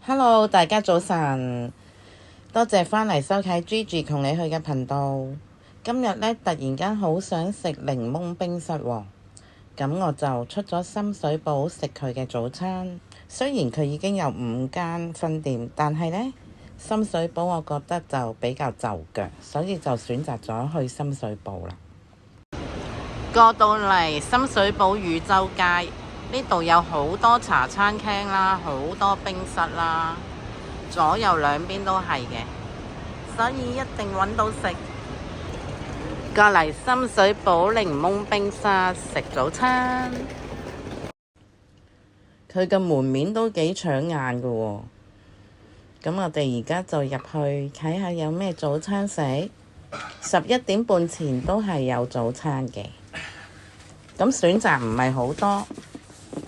Hello，大家早晨，多謝返嚟收睇 Gigi 同你去嘅頻道。今日呢，突然間好想食檸檬冰室喎，咁我就出咗深水埗食佢嘅早餐。雖然佢已經有5間分店，但係呢，深水埗我覺得就比較就腳，所以就選擇咗去深水埗啦。過到嚟深水埗汝州街，呢度有好多茶餐廳啦，好多冰室啦，左右兩邊都係嘅，所以一定揾到食。過嚟深水埗檸檬冰室食早餐，佢嘅門面都幾搶眼㗎喎。咁我哋而家就入去睇下有咩早餐食。11點半前都係有早餐嘅，咁選擇唔係好多。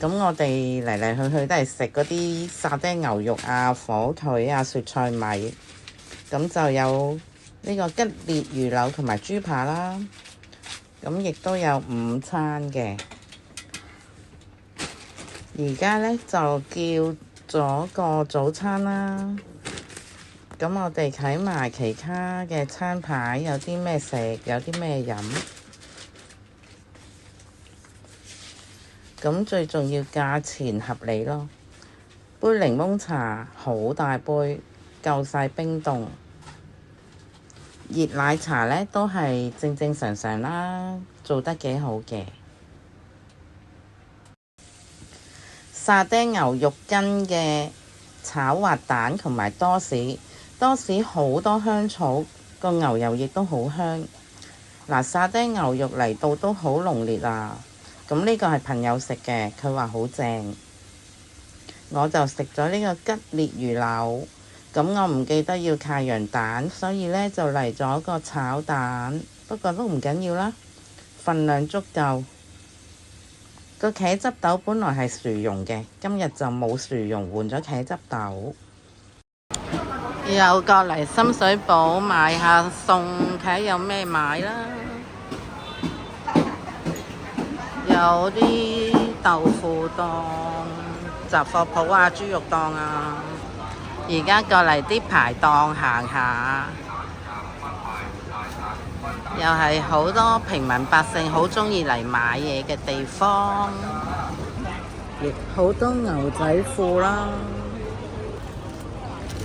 咁我哋嚟嚟去去都係食嗰啲沙爹牛肉啊、火腿啊、雪菜米，咁就有呢個吉列魚柳同埋豬扒啦。咁亦都有午餐嘅。而家呢，就叫咗個早餐啦。咁我哋睇埋其他嘅餐牌，有啲咩食，有啲咩飲。咁最重要價錢合理咯。杯檸檬茶好大杯，夠晒冰凍。熱奶茶呢都係正正常常啦，做得幾好嘅。沙爹牛肉羹嘅炒滑蛋同埋多士。多士好多香草，個牛油亦都好香。沙爹牛肉嚟到都好濃烈啊！咁呢個係朋友食嘅，佢話好正。我就食咗呢個吉列魚柳，咁我唔記得要太陽蛋，所以呢就嚟咗個炒蛋，不過都唔緊要啦，份量足夠。個茄汁豆本來係薯蓉嘅，今日就冇薯蓉，換咗茄汁豆。又過嚟深水埗買下餸，睇下有咩買啦。有啲豆腐檔、雜貨鋪啊、豬肉檔啊。而家過嚟啲排檔行下，又係好多平民百姓好鍾意嚟買嘢嘅地方，亦好多牛仔褲啦。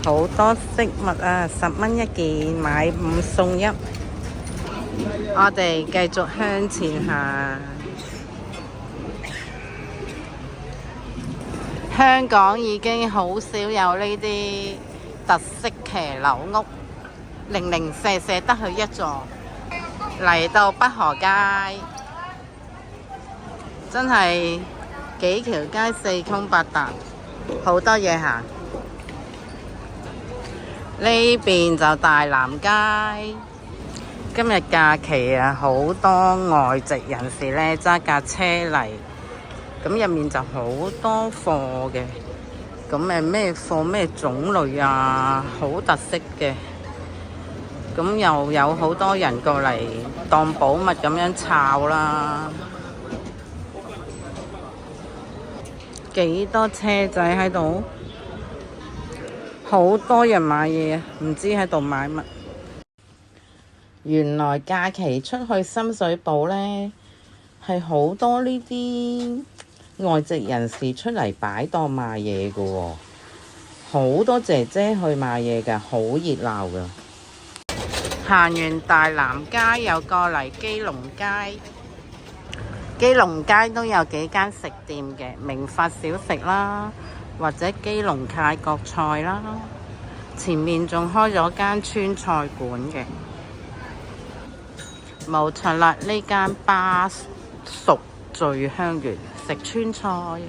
好多飾物啊，10蚊一件，買5送1。我哋繼續向前行。香港已經好少有呢啲特色騎樓屋，零零舍舍得去一座。嚟到北河街，真係幾條街四通八達，好多嘢行。呢邊就大南街，今日假期啊，好多外籍人士呢揸架車嚟，咁入面就好多貨嘅，咁咩貨咩種類啊，好特色嘅，咁又有好多人過嚟當寶物咁樣抄啦，幾多車仔喺度。好多人買嘢啊，唔知喺度買乜。原來假期出去深水埗呢，係好多呢啲外籍人士出嚟擺檔賣嘢㗎喎，好多姐姐去買嘢㗎，好熱鬧㗎。行完大南街又過嚟基隆街，基隆街都有幾間食店嘅，明發小食啦，或者基隆泰國菜啦，前面仲開咗間川菜館嘅，冇錯啦，呢間巴蜀聚香園食川菜，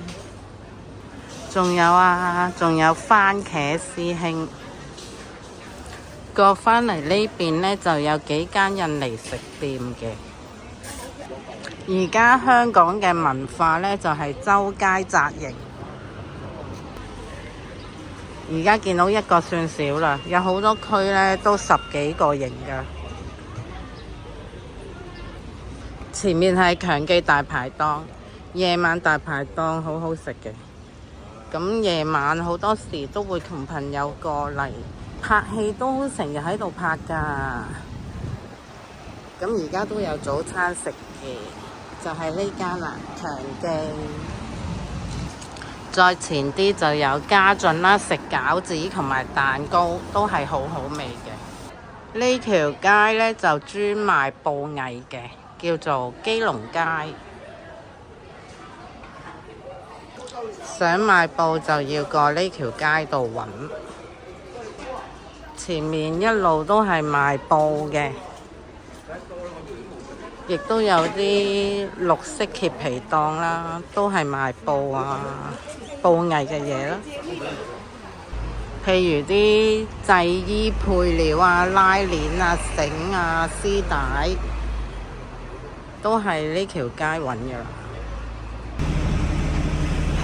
仲有番茄師兄。過返嚟呢邊呢，就有幾間印尼食店嘅。而家香港嘅文化呢，就係周街紮營。而家見到一個算少啦，有好多區呢都10幾個營㗎。前面係強記大排檔，夜晚大排檔好好食嘅。咁夜晚好多時都會同朋友過嚟拍戲，都成日喺度拍㗎。咁而家都有早餐食嘅，就係呢間啦，強記。再前啲就有家俊啦，食餃子同埋蛋糕都係好好味嘅。呢條街呢，就專賣布藝嘅，叫做基隆街。想買布就要過呢條街度揾。前面一路都係賣布嘅，亦都有啲綠色揭皮檔啦，都係賣布啊、布藝嘅嘢啦。譬如啲製衣配料啊、拉鏈啊、繩啊、絲帶，都係呢條街揾嘅啦。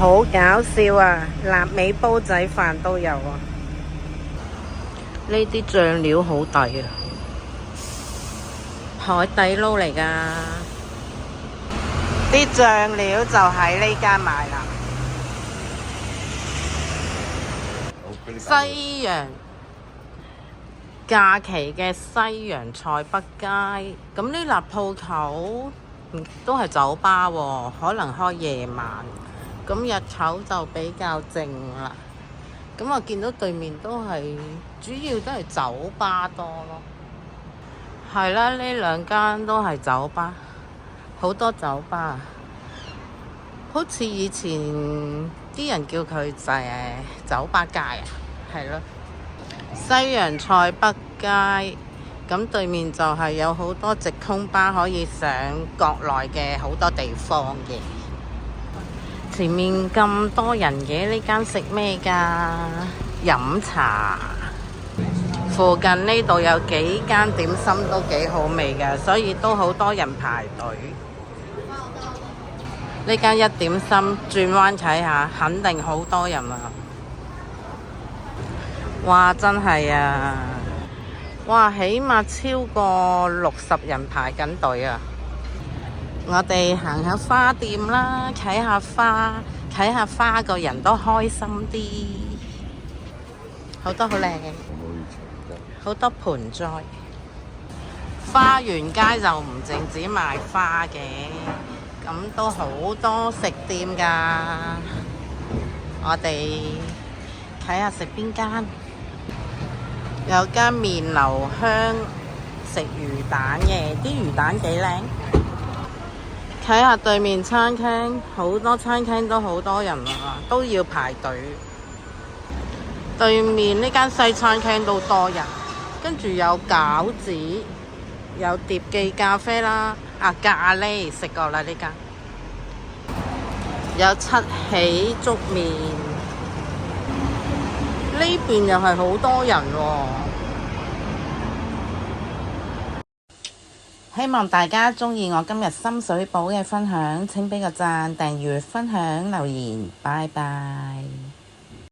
好搞笑啊！臘味煲仔飯都有啊！呢啲醬料好抵啊！海底撈嚟㗎，啲醬料就喺呢間買啦。西洋假期嘅西洋菜北街，咁呢立鋪頭都係酒吧喎，可能開夜晚。咁日頭就比較靜啦。咁我見到對面都係主要都係酒吧多咯。係啦，呢兩間都係酒吧，好多酒吧。好似以前啲人叫佢就係酒吧街啊，係咯。西洋菜北街，咁對面就係有好多直通巴可以上國內嘅好多地方嘅。前面咁多人嘅，呢間食咩㗎？飲茶。附近呢度有幾間點心都幾好味㗎，所以都好多人排隊。呢間一點心轉彎睇下，肯定好多人啊！哇，真係啊！哇，起碼超過60人排緊隊啊！我哋行下花店啦，睇下花個人都開心啲。好多好靚嘅，好多盆栽。花園街就唔淨止賣花嘅，咁都好多食店㗎。我哋睇下食邊間，有間麵流香食魚蛋嘅，啲魚蛋幾靚。睇下對面餐廳，好多餐廳都好多人啊，都要排隊。對面呢間西餐廳都多人，跟住有餃子，有碟記咖啡啦，咖喱食過啦呢間，有七喜粥麵，呢邊又係好多人喎。希望大家鍾意我今日深水埗嘅分享，請俾個讚、訂閱、分享、留言，拜拜。